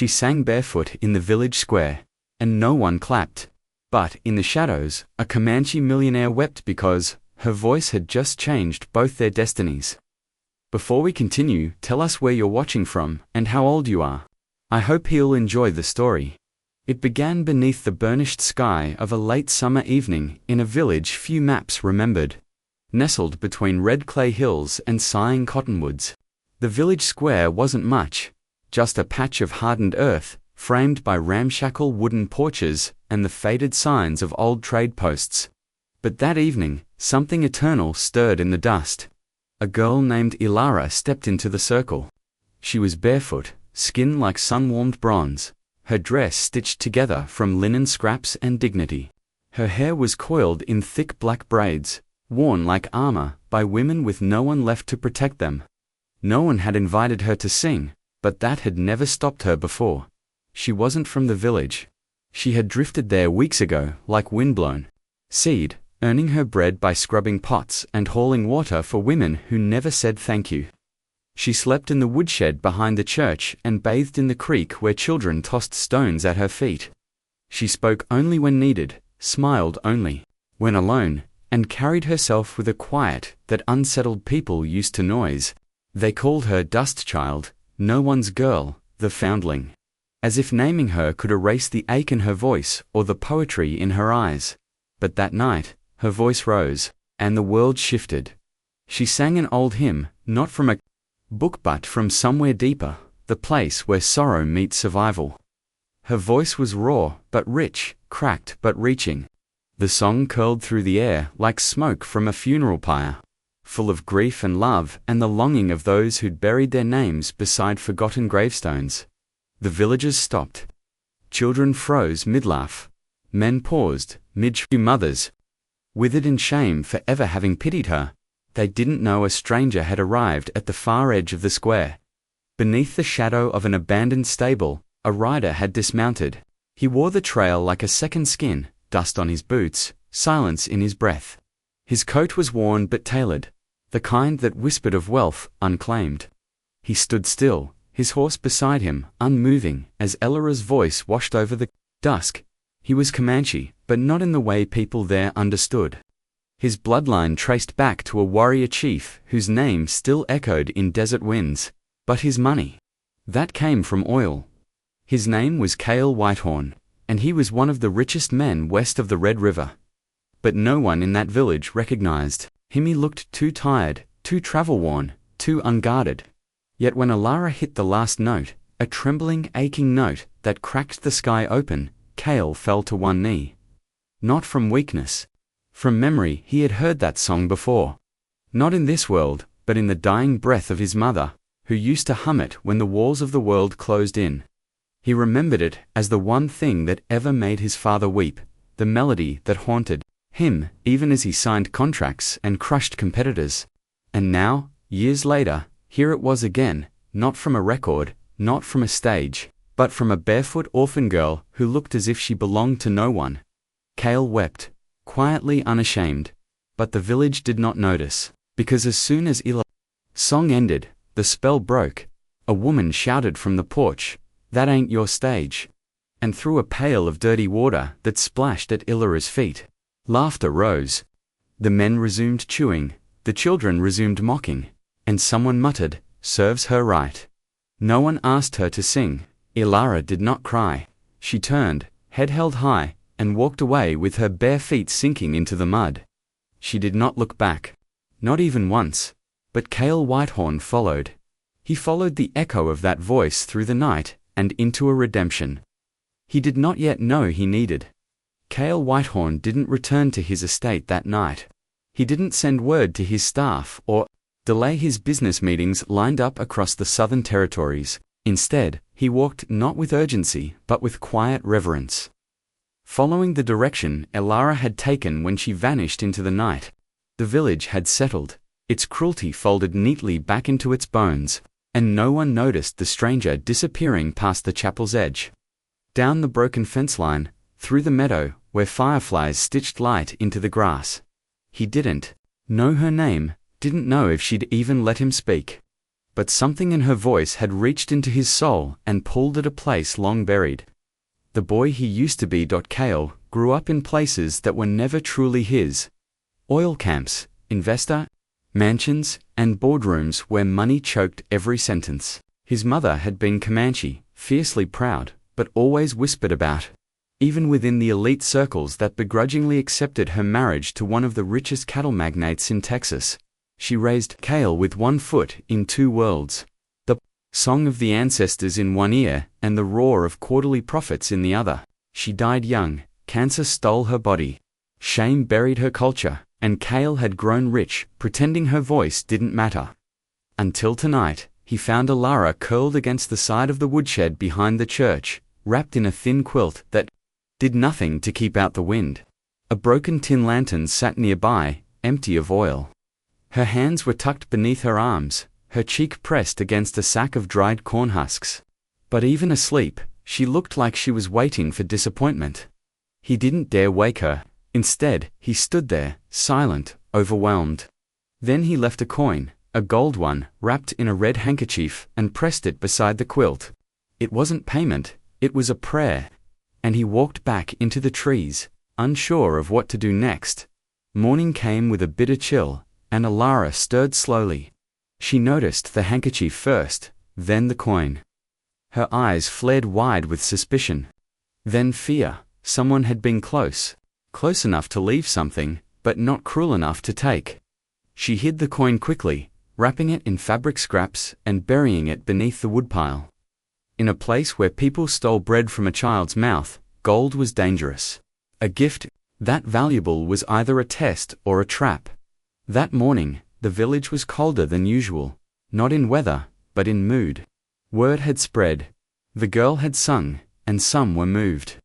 She sang barefoot in the village square, and no one clapped. But in the shadows, a Comanche millionaire wept because her voice had just changed both their destinies. Before we continue, tell us where you're watching from and how old you are. I hope you'll enjoy the story. It began beneath the burnished sky of a late summer evening in a village few maps remembered, nestled between red clay hills and sighing cottonwoods. The village square wasn't much, just a patch of hardened earth, framed by ramshackle wooden porches and the faded signs of old trade posts. But that evening, something eternal stirred in the dust. A girl named Ilara stepped into the circle. She was barefoot, skin like sun-warmed bronze, her dress stitched together from linen scraps and dignity. Her hair was coiled in thick black braids, worn like armor by women with no one left to protect them. No one had invited her to sing, but that had never stopped her before. She wasn't from the village. She had drifted there weeks ago, like windblown seed, earning her bread by scrubbing pots and hauling water for women who never said thank you. She slept in the woodshed behind the church and bathed in the creek where children tossed stones at her feet. She spoke only when needed, smiled only when alone, and carried herself with a quiet that unsettled people used to noise. They called her Dust Child, no one's girl, the foundling, as if naming her could erase the ache in her voice or the poetry in her eyes. But that night, her voice rose, and the world shifted. She sang an old hymn, not from a book but from somewhere deeper, the place where sorrow meets survival. Her voice was raw but rich, cracked but reaching. The song curled through the air like smoke from a funeral pyre, full of grief and love and the longing of those who'd buried their names beside forgotten gravestones. The villagers stopped. Children froze mid-laugh. Men paused, mid-mothers, withered in shame for ever having pitied her. They didn't know a stranger had arrived at the far edge of the square. Beneath the shadow of an abandoned stable, a rider had dismounted. He wore the trail like a second skin, dust on his boots, silence in his breath. His coat was worn but tailored, the kind that whispered of wealth unclaimed. He stood still, his horse beside him, unmoving, as Elara's voice washed over the dusk. He was Comanche, but not in the way people there understood. His bloodline traced back to a warrior chief whose name still echoed in desert winds. But his money, that came from oil. His name was Cale Whitehorn, and he was one of the richest men west of the Red River. But no one in that village recognized him. He looked too tired, too travel-worn, too unguarded. Yet when Ilara hit the last note, a trembling, aching note that cracked the sky open, Cale fell to one knee. Not from weakness. From memory, he had heard that song before. Not in this world, but in the dying breath of his mother, who used to hum it when the walls of the world closed in. He remembered it as the one thing that ever made his father weep, the melody that haunted him even as he signed contracts and crushed competitors. And now, years later, here it was again, not from a record, not from a stage, but from a barefoot orphan girl who looked as if she belonged to no one. Cale wept, quietly unashamed, but the village did not notice, because as soon as Ilara's song ended, the spell broke. A woman shouted from the porch, "That ain't your stage," and threw a pail of dirty water that splashed at Ilara's feet. Laughter rose. The men resumed chewing, the children resumed mocking, and someone muttered, "Serves her right." No one asked her to sing. Ilara did not cry. She turned, head held high, and walked away with her bare feet sinking into the mud. She did not look back. Not even once. But Cale Whitehorn followed. He followed the echo of that voice through the night, and into a redemption he did not yet know he needed. Cale Whitehorn didn't return to his estate that night. He didn't send word to his staff or delay his business meetings lined up across the Southern Territories. Instead, he walked not with urgency but with quiet reverence, following the direction Ilara had taken when she vanished into the night. The village had settled, its cruelty folded neatly back into its bones, and no one noticed the stranger disappearing past the chapel's edge. Down the broken fence line, through the meadow, where fireflies stitched light into the grass. He didn't know her name, didn't know if she'd even let him speak. But something in her voice had reached into his soul and pulled at a place long buried. The boy he used to be. Cale grew up in places that were never truly his. Oil camps, investor mansions, and boardrooms where money choked every sentence. His mother had been Comanche, fiercely proud, but always whispered about. Even within the elite circles that begrudgingly accepted her marriage to one of the richest cattle magnates in Texas, she raised Cale with one foot in two worlds. The song of the ancestors in one ear and the roar of quarterly profits in the other. She died young, cancer stole her body. Shame buried her culture, and Cale had grown rich, pretending her voice didn't matter. Until tonight, he found Alara curled against the side of the woodshed behind the church, wrapped in a thin quilt that did nothing to keep out the wind. A broken tin lantern sat nearby, empty of oil. Her hands were tucked beneath her arms, her cheek pressed against a sack of dried corn husks. But even asleep, she looked like she was waiting for disappointment. He didn't dare wake her. Instead, he stood there, silent, overwhelmed. Then he left a coin, a gold one, wrapped in a red handkerchief, and pressed it beside the quilt. It wasn't payment, it was a prayer. And he walked back into the trees, unsure of what to do next. Morning came with a bitter chill, and Alara stirred slowly. She noticed the handkerchief first, then the coin. Her eyes flared wide with suspicion. Then fear. Someone had been close. Close enough to leave something, but not cruel enough to take. She hid the coin quickly, wrapping it in fabric scraps and burying it beneath the woodpile. In a place where people stole bread from a child's mouth, gold was dangerous. A gift that valuable was either a test or a trap. That morning, the village was colder than usual, not in weather, but in mood. Word had spread. The girl had sung, and some were moved.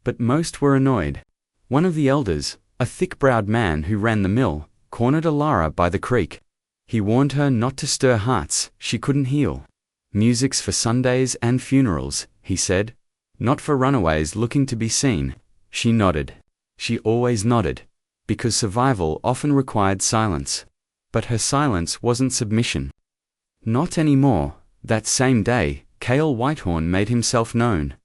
But most were annoyed. One of the elders, a thick-browed man who ran the mill, cornered Alara by the creek. He warned her not to stir hearts she couldn't heal. Music's for Sundays and funerals, he said. Not for runaways looking to be seen. She nodded. She always nodded, because survival often required silence. But her silence wasn't submission. Not anymore. That same day, Cale Whitehorn made himself known.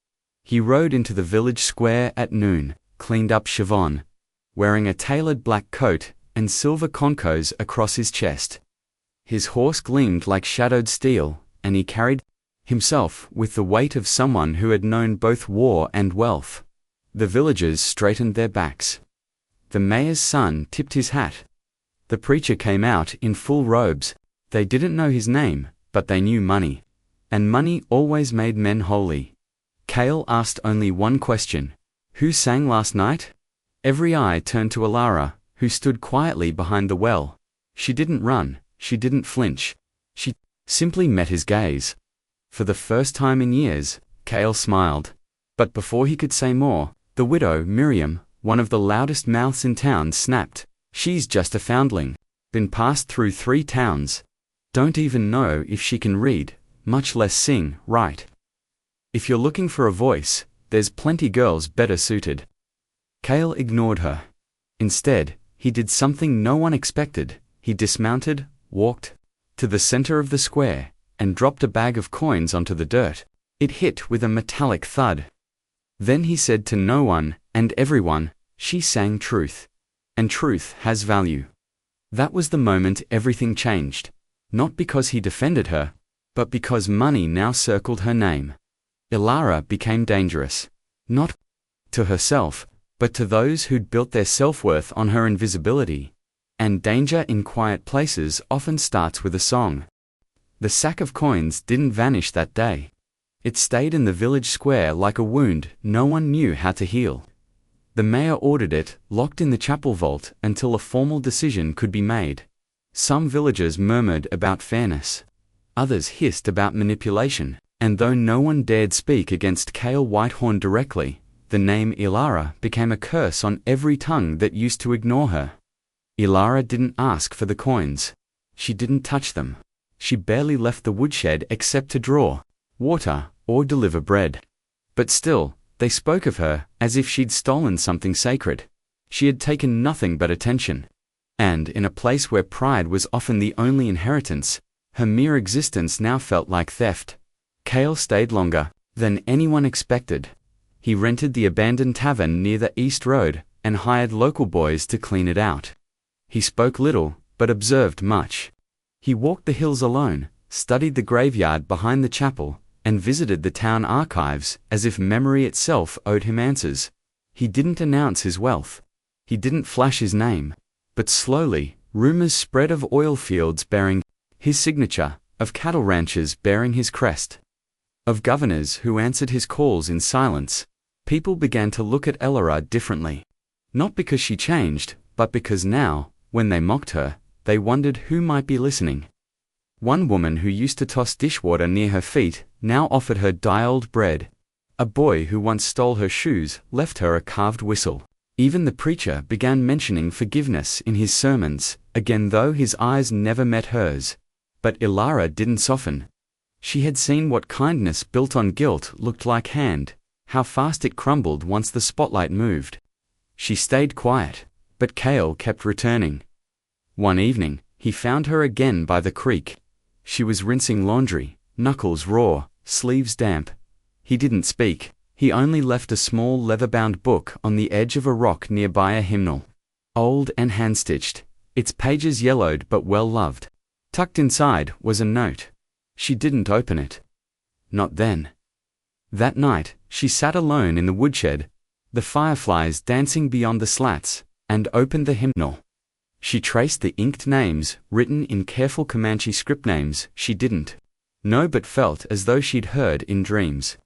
He rode into the village square at noon, cleaned up Siobhan, wearing a tailored black coat and silver concos across his chest. His horse gleamed like shadowed steel, and he carried himself with the weight of someone who had known both war and wealth. The villagers straightened their backs. The mayor's son tipped his hat. The preacher came out in full robes. They didn't know his name, but they knew money. And money always made men holy. Cale asked only one question. Who sang last night? Every eye turned to Alara, who stood quietly behind the well. She didn't run, she didn't flinch. She simply met his gaze. For the first time in years, Cale smiled. But before he could say more, the widow, Miriam, one of the loudest mouths in town, snapped. She's just a foundling. Been passed through 3 towns. Don't even know if she can read, much less sing, right? If you're looking for a voice, there's plenty girls better suited. Cale ignored her. Instead, he did something no one expected. He dismounted, walked to the center of the square, and dropped a bag of coins onto the dirt. It hit with a metallic thud. Then he said to no one and everyone, she sang truth. And truth has value. That was the moment everything changed. Not because he defended her, but because money now circled her name. Alara became dangerous. Not to herself, but to those who'd built their self-worth on her invisibility. And danger in quiet places often starts with a song. The sack of coins didn't vanish that day. It stayed in the village square like a wound no one knew how to heal. The mayor ordered it, locked in the chapel vault until a formal decision could be made. Some villagers murmured about fairness. Others hissed about manipulation. And though no one dared speak against Cale Whitehorn directly, the name Alara became a curse on every tongue that used to ignore her. Alara didn't ask for the coins. She didn't touch them. She barely left the woodshed except to draw water or deliver bread. But still, they spoke of her as if she'd stolen something sacred. She had taken nothing but attention. And in a place where pride was often the only inheritance, Her mere existence now felt like theft. Cale stayed longer than anyone expected. He rented the abandoned tavern near the East Road and hired local boys to clean it out. He spoke little, but observed much. He walked the hills alone, studied the graveyard behind the chapel, and visited the town archives as if memory itself owed him answers. He didn't announce his wealth. He didn't flash his name. But slowly, rumors spread of oil fields bearing his signature, of cattle ranchers bearing his crest, of governors who answered his calls in silence. People began to look at Elora differently. Not because she changed, but because now, when they mocked her, they wondered who might be listening. One woman who used to toss dishwater near her feet now offered her dialed bread. A boy who once stole her shoes left her a carved whistle. Even the preacher began mentioning forgiveness in his sermons, again though his eyes never met hers. But Elora didn't soften. She had seen what kindness built on guilt looked like, how fast it crumbled once the spotlight moved. She stayed quiet, but Cale kept returning. One evening, he found her again by the creek. She was rinsing laundry, knuckles raw, sleeves damp. He didn't speak. He only left a small leather-bound book on the edge of a rock nearby, a hymnal. Old and hand-stitched, its pages yellowed but well-loved. Tucked inside was a note. She didn't open it. Not then. That night, she sat alone in the woodshed, the fireflies dancing beyond the slats, and opened the hymnal. She traced the inked names, written in careful Comanche script, names she didn't know but felt as though she'd heard in dreams.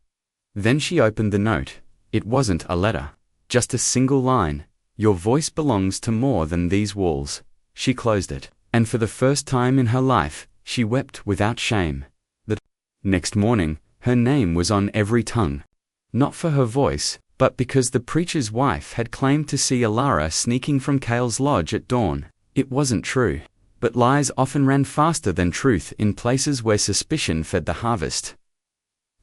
Then she opened the note. It wasn't a letter, just a single line. Your voice belongs to more than these walls. She closed it, and for the first time in her life, she wept without shame. The next morning, her name was on every tongue. Not for her voice, but because the preacher's wife had claimed to see Elora sneaking from Cale's lodge at dawn. It wasn't true, but lies often ran faster than truth in places where suspicion fed the harvest.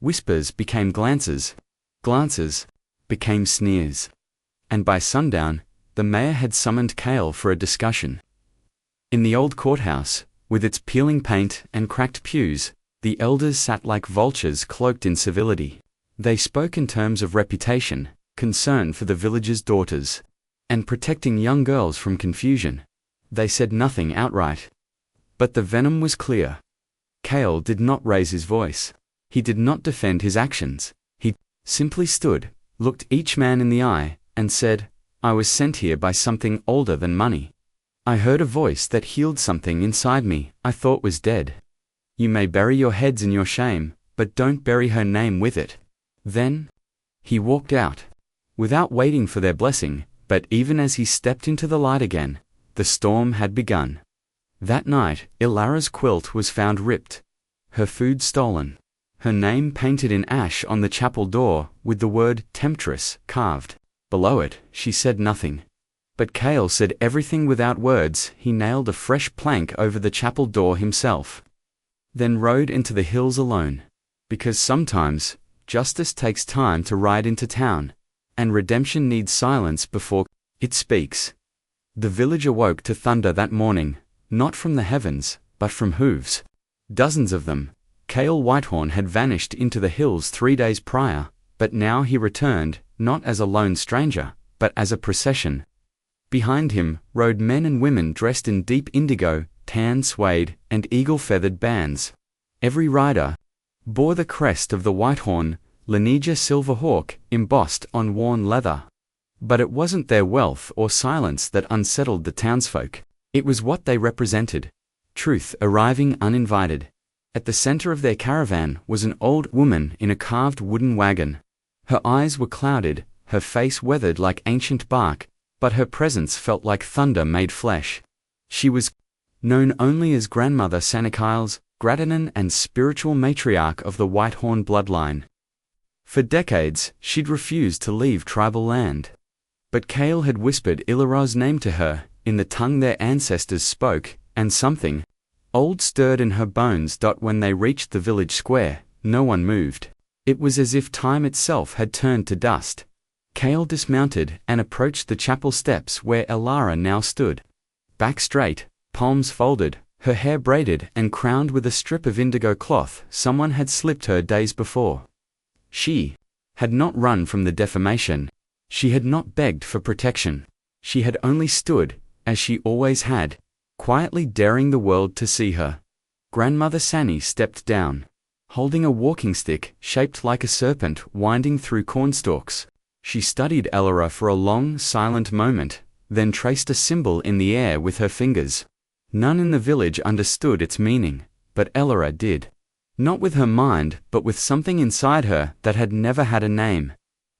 Whispers became glances. Glances became sneers. And by sundown, the mayor had summoned Cale for a discussion. In the old courthouse, with its peeling paint and cracked pews, the elders sat like vultures cloaked in civility. They spoke in terms of reputation, concern for the village's daughters, and protecting young girls from confusion. They said nothing outright. But the venom was clear. Cale did not raise his voice. He did not defend his actions. He simply stood, looked each man in the eye, and said, I was sent here by something older than money. I heard a voice that healed something inside me I thought was dead. You may bury your heads in your shame, but don't bury her name with it. Then he walked out, without waiting for their blessing, but even as he stepped into the light again, the storm had begun. That night, Elora's quilt was found ripped, her food stolen, her name painted in ash on the chapel door with the word temptress carved. Below it, she said nothing. But Cale said everything without words. He nailed a fresh plank over the chapel door himself, then rode into the hills alone. Because sometimes, justice takes time to ride into town, and redemption needs silence before it speaks. The village awoke to thunder that morning, not from the heavens, but from hooves. Dozens of them. Cale Whitehorn had vanished into the hills 3 days prior, but now he returned, not as a lone stranger, but as a procession. Behind him rode men and women dressed in deep indigo, tan suede, and eagle-feathered bands. Every rider bore the crest of the Whitehorn, Leneja Silver Hawk, embossed on worn leather. But it wasn't their wealth or silence that unsettled the townsfolk. It was what they represented. Truth arriving uninvited. At the center of their caravan was an old woman in a carved wooden wagon. Her eyes were clouded, her face weathered like ancient bark, but her presence felt like thunder made flesh. She was known only as Grandmother Sanikiles, Gratinan and spiritual matriarch of the Whitehorn bloodline. For decades, she'd refused to leave tribal land. But Cale had whispered Elora's name to her, in the tongue their ancestors spoke, and something old stirred in her bones. When they reached the village square, no one moved. It was as if time itself had turned to dust. Cale dismounted and approached the chapel steps where Elora now stood. Back straight, palms folded, her hair braided and crowned with a strip of indigo cloth someone had slipped her days before. She had not run from the defamation. She had not begged for protection. She had only stood, as she always had, quietly daring the world to see her. Grandmother Sani stepped down, holding a walking stick shaped like a serpent winding through cornstalks. She studied Elora for a long, silent moment, then traced a symbol in the air with her fingers. None in the village understood its meaning, but Elora did. Not with her mind, but with something inside her that had never had a name.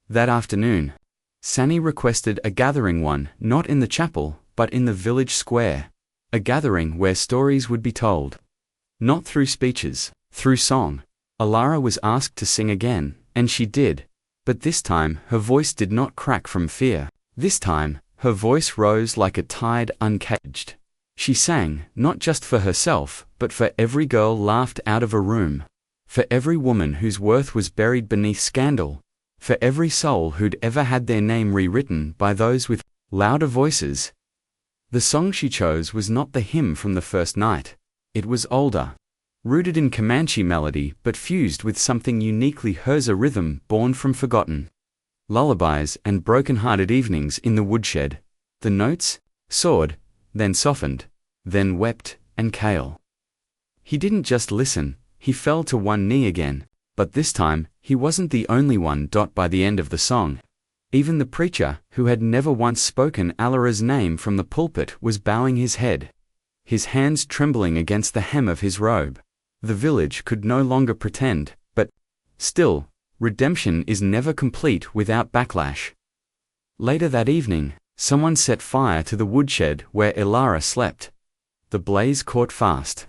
That afternoon, Sani requested a gathering, one not in the chapel, but in the village square. A gathering where stories would be told. Not through speeches, through song. Alara was asked to sing again, and she did. But this time her voice did not crack from fear. This time, her voice rose like a tide uncaged. She sang, not just for herself, but for every girl laughed out of a room. For every woman whose worth was buried beneath scandal. For every soul who'd ever had their name rewritten by those with louder voices. The song she chose was not the hymn from the first night. It was older. Rooted in Comanche melody but fused with something uniquely hers, a rhythm born from forgotten lullabies and broken-hearted evenings in the woodshed. The notes soared, then softened, then wept and Cale. He didn't just listen, he fell to one knee again, but this time he wasn't the only one. By the end of the song, even the preacher, who had never once spoken Alara's name from the pulpit, was bowing his head, his hands trembling against the hem of his robe. The village could no longer pretend, but still, redemption is never complete without backlash. Later that evening, someone set fire to the woodshed where Elara slept. The blaze caught fast.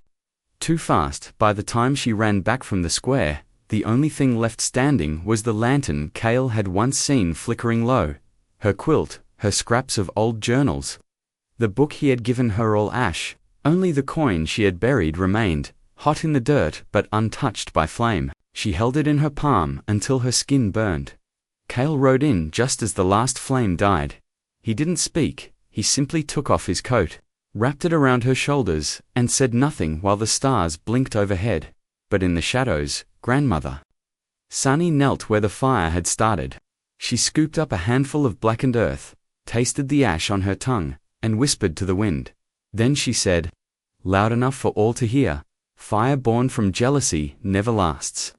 Too fast. By the time she ran back from the square, the only thing left standing was the lantern Cale had once seen flickering low, her quilt, her scraps of old journals. The book he had given her all ash, only the coin she had buried remained, hot in the dirt but untouched by flame. She held it in her palm until her skin burned. Cale rode in just as the last flame died. He didn't speak, he simply took off his coat, wrapped it around her shoulders, and said nothing while the stars blinked overhead. But in the shadows, Grandmother Sani knelt where the fire had started. She scooped up a handful of blackened earth, tasted the ash on her tongue, and whispered to the wind. Then she said, loud enough for all to hear, "Fire born from jealousy never lasts.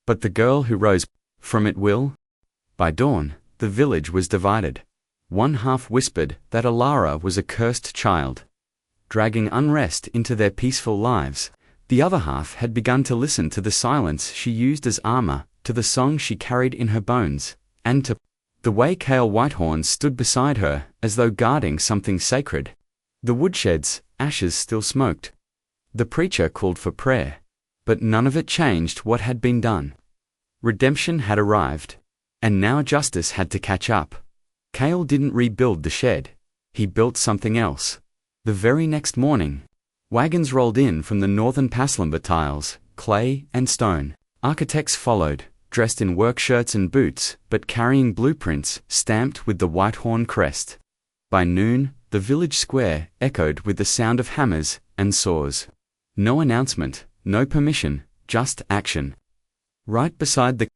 But the girl who rose from it will." By dawn, the village was divided. One half whispered that Alara was a cursed child, dragging unrest into their peaceful lives. The other half had begun to listen to the silence she used as armor, to the song she carried in her bones, and to the way Cale Whitehorn stood beside her, as though guarding something sacred. The woodshed's ashes still smoked. The preacher called for prayer, but none of it changed what had been done. Redemption had arrived, and now justice had to catch up. Cale didn't rebuild the shed. He built something else. The very next morning, wagons rolled in from the northern pass, lumber tiles, clay, and stone. Architects followed, dressed in work shirts and boots, but carrying blueprints stamped with the Whitehorn crest. By noon, the village square echoed with the sound of hammers and saws. No announcement, no permission, just action. Right beside the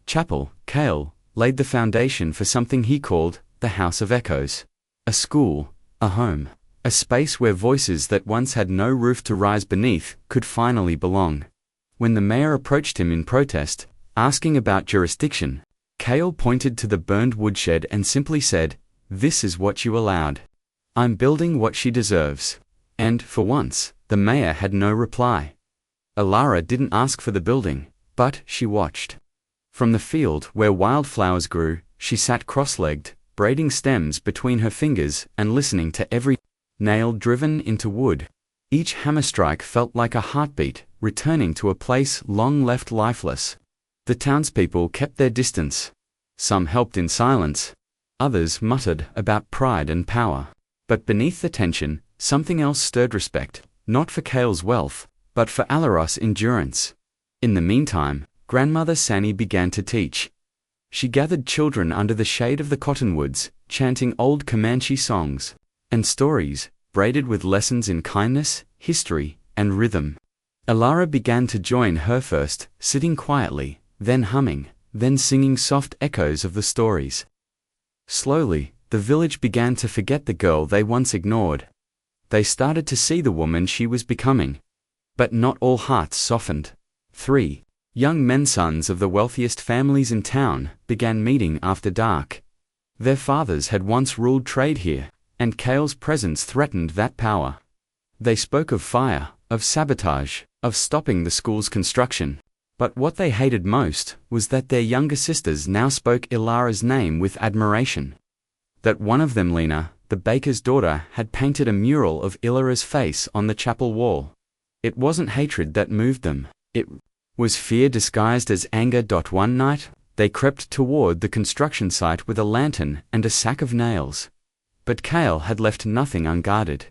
chapel, Cale laid the foundation for something he called the House of Echoes. A school, a home, a space where voices that once had no roof to rise beneath could finally belong. When the mayor approached him in protest, asking about jurisdiction, Cale pointed to the burned woodshed and simply said, "This is what you allowed. I'm building what she deserves." And, for once, the mayor had no reply. Alara didn't ask for the building, but she watched. From the field where wildflowers grew, she sat cross-legged, braiding stems between her fingers and listening to every nail driven into wood. Each hammer strike felt like a heartbeat, returning to a place long left lifeless. The townspeople kept their distance. Some helped in silence. Others muttered about pride and power. But beneath the tension, something else stirred: respect, not for Cale's wealth, but for Alaros' endurance. In the meantime, Grandmother Sani began to teach. She gathered children under the shade of the cottonwoods, chanting old Comanche songs and stories, braided with lessons in kindness, history, and rhythm. Ilara began to join her first, sitting quietly, then humming, then singing soft echoes of the stories. Slowly, the village began to forget the girl they once ignored. They started to see the woman she was becoming. But not all hearts softened. 3 young men, sons of the wealthiest families in town, began meeting after dark. Their fathers had once ruled trade here, and Cale's presence threatened that power. They spoke of fire, of sabotage, of stopping the school's construction. But what they hated most was that their younger sisters now spoke Ilara's name with admiration. That one of them, Lena, the baker's daughter, had painted a mural of Ilara's face on the chapel wall. It wasn't hatred that moved them. It was fear disguised as anger. One night, they crept toward the construction site with a lantern and a sack of nails. But Cale had left nothing unguarded.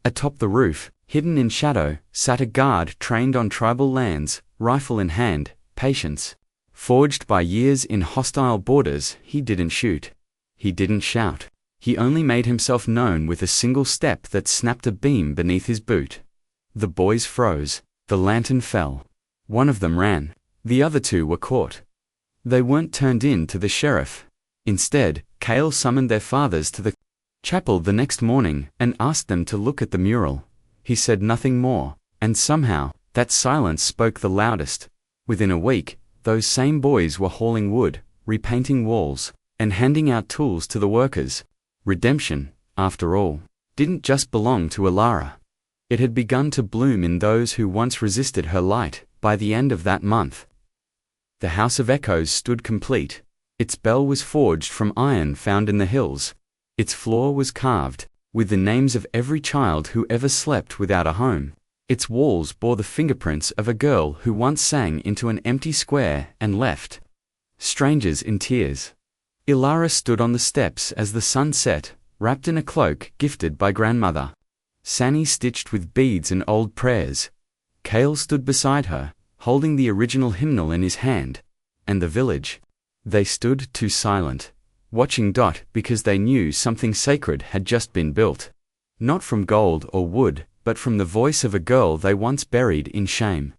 Atop the roof, hidden in shadow, sat a guard trained on tribal lands, rifle in hand, patience. Forged by years in hostile borders, he didn't shoot. He didn't shout. He only made himself known with a single step that snapped a beam beneath his boot. The boys froze. The lantern fell. One of them ran. The other two were caught. They weren't turned in to the sheriff. Instead, Cale summoned their fathers to the chapel the next morning and asked them to look at the mural. He said nothing more, and somehow, that silence spoke the loudest. Within a week, those same boys were hauling wood, repainting walls, and handing out tools to the workers. Redemption, after all, didn't just belong to Ilara. It had begun to bloom in those who once resisted her light. By the end of that month, the House of Echoes stood complete. Its bell was forged from iron found in the hills. Its floor was carved with the names of every child who ever slept without a home. Its walls bore the fingerprints of a girl who once sang into an empty square and left strangers in tears. Ilara stood on the steps as the sun set, wrapped in a cloak gifted by grandmother. Sani stitched with beads and old prayers. Cale stood beside her, holding the original hymnal in his hand. And the village? They stood too silent, watching because they knew something sacred had just been built. Not from gold or wood, but from the voice of a girl they once buried in shame.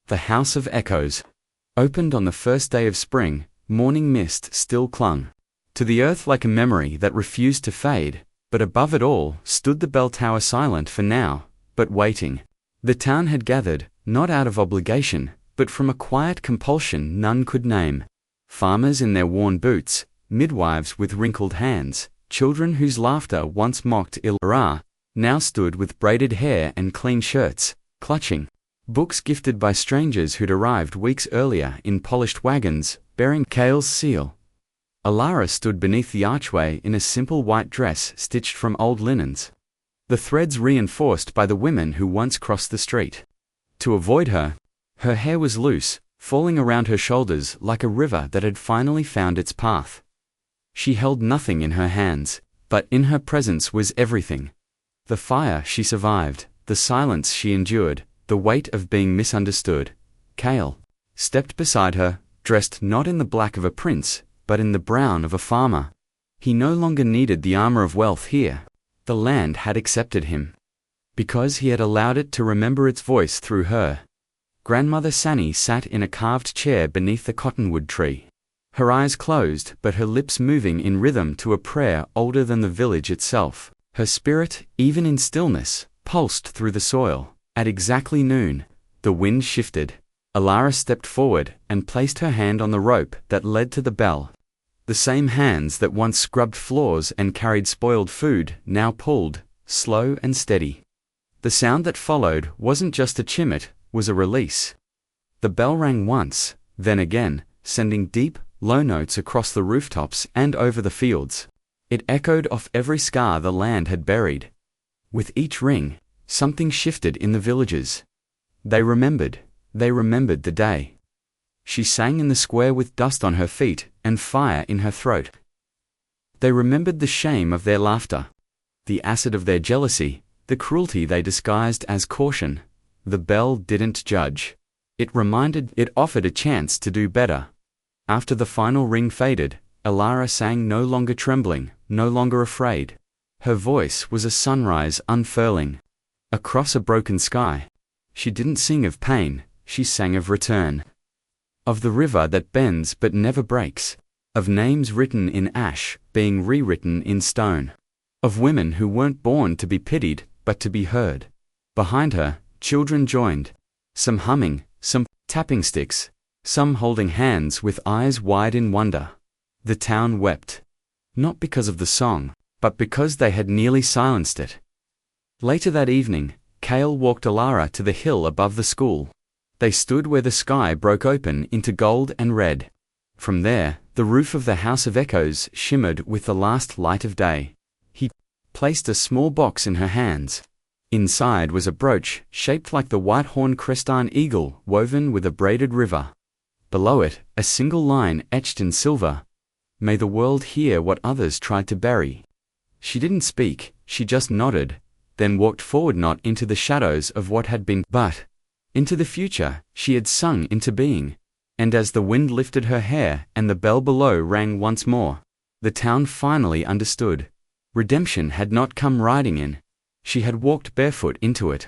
The House of Echoes opened on the first day of spring. Morning mist still clung to the earth like a memory that refused to fade, but above it all stood the bell tower, silent for now, but waiting. The town had gathered, not out of obligation, but from a quiet compulsion none could name. Farmers in their worn boots, midwives with wrinkled hands, children whose laughter once mocked Ilara, now stood with braided hair and clean shirts, clutching books gifted by strangers who'd arrived weeks earlier in polished wagons, bearing Cale's seal. Ilara stood beneath the archway in a simple white dress stitched from old linens, the threads reinforced by the women who once crossed the street. To avoid her, her hair was loose, falling around her shoulders like a river that had finally found its path. She held nothing in her hands, but in her presence was everything. The fire she survived, the silence she endured, the weight of being misunderstood. Cale stepped beside her, dressed not in the black of a prince, but in the brown of a farmer. He no longer needed the armor of wealth here. The land had accepted him, because he had allowed it to remember its voice through her. Grandmother Sani sat in a carved chair beneath the cottonwood tree, her eyes closed but her lips moving in rhythm to a prayer older than the village itself. Her spirit, even in stillness, pulsed through the soil. At exactly noon, the wind shifted. Ilara stepped forward and placed her hand on the rope that led to the bell. The same hands that once scrubbed floors and carried spoiled food now pulled, slow and steady. The sound that followed wasn't just a chime, it was a release. The bell rang once, then again, sending deep, low notes across the rooftops and over the fields. It echoed off every scar the land had buried. With each ring, something shifted in the villages. They remembered the day. She sang in the square with dust on her feet and fire in her throat. They remembered the shame of their laughter, the acid of their jealousy, the cruelty they disguised as caution. The bell didn't judge. It offered a chance to do better. After the final ring faded, Ilara sang, no longer trembling, no longer afraid. Her voice was a sunrise unfurling. across a broken sky. She didn't sing of pain, she sang of return. Of the river that bends but never breaks. Of names written in ash, being rewritten in stone. Of women who weren't born to be pitied, but to be heard. Behind her, children joined. Some humming, some tapping sticks, some holding hands with eyes wide in wonder. The town wept. Not because of the song, but because they had nearly silenced it. Later that evening, Cale walked Alara to the hill above the school. They stood where the sky broke open into gold and red. From there, the roof of the House of Echoes shimmered with the last light of day. He placed a small box in her hands. Inside was a brooch shaped like the white-horned Crestine eagle woven with a braided river. Below it, a single line etched in silver. May the world hear what others tried to bury. She didn't speak, she just nodded, then walked forward, not into the shadows of what had been, but into the future she had sung into being. And as the wind lifted her hair and the bell below rang once more, the town finally understood. Redemption had not come riding in. She had walked barefoot into it.